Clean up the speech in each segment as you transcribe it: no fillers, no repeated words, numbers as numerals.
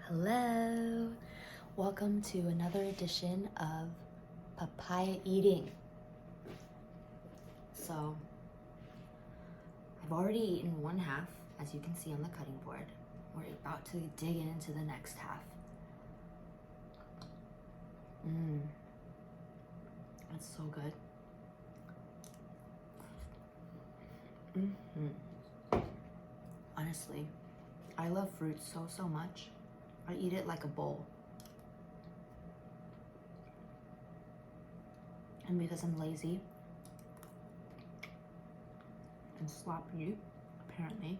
Hello, welcome to another edition of papaya eating. So I've already eaten one half, as you can see on the cutting board. We're about to dig into the next half. That's so good. Honestly, I love fruit so much. I eat it like a bowl. And because I'm lazy and sloppy, apparently,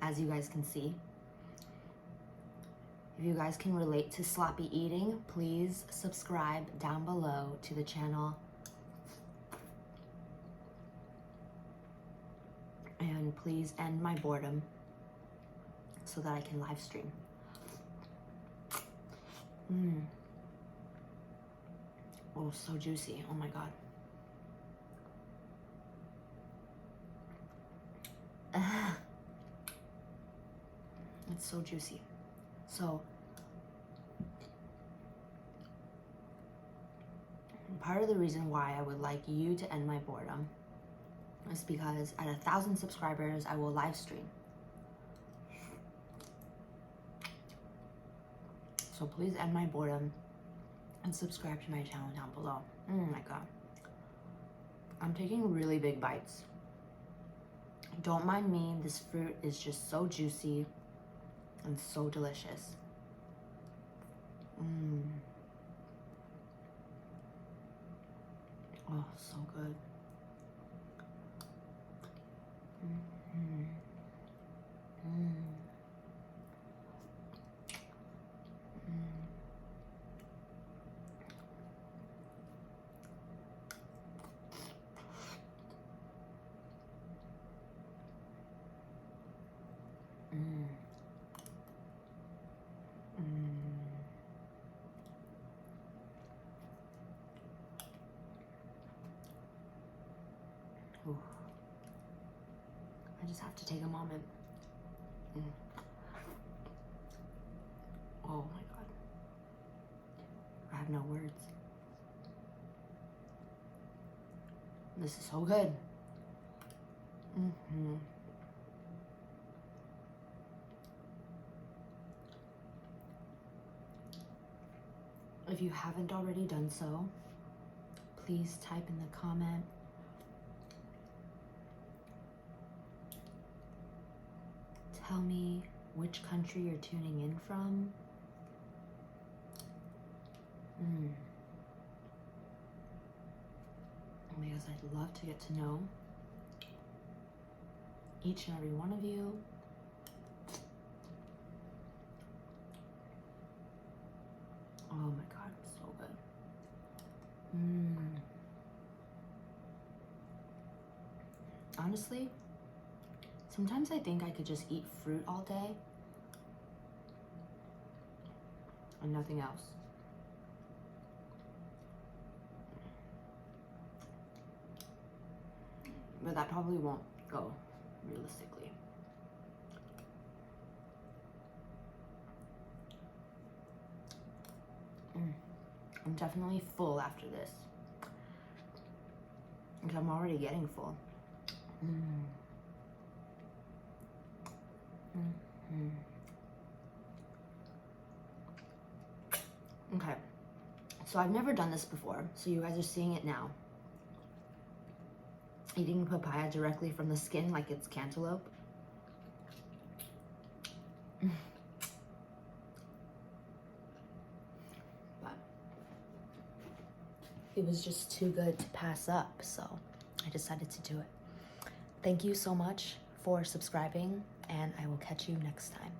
as you guys can see, if you guys can relate to sloppy eating, please subscribe down below to the channel. And please end my boredom so that I can live stream. Oh, so juicy. Oh my God. It's so juicy. So, part of the reason why I would like you to end my boredom is because at 1,000 subscribers, I will live stream. So please end my boredom and subscribe to my channel down below. Oh my God. I'm taking really big bites. Don't mind me, this fruit is just so juicy and so delicious. Oh, so good. Ooh. I just have to take a moment. Oh my God. I have no words. This is so good. If you haven't already done so, please type in the comment tell me which country you're tuning in from. Because I'd love to get to know each and every one of you. Oh my God, it's so good. Honestly, sometimes I think I could just eat fruit all day and nothing else. But that probably won't go realistically. I'm definitely full after this, because I'm already getting full. Okay, so I've never done this before, so you guys are seeing it now. Eating papaya directly from the skin like it's cantaloupe. But it was just too good to pass up, so I decided to do it. Thank you so much for subscribing, and I will catch you next time.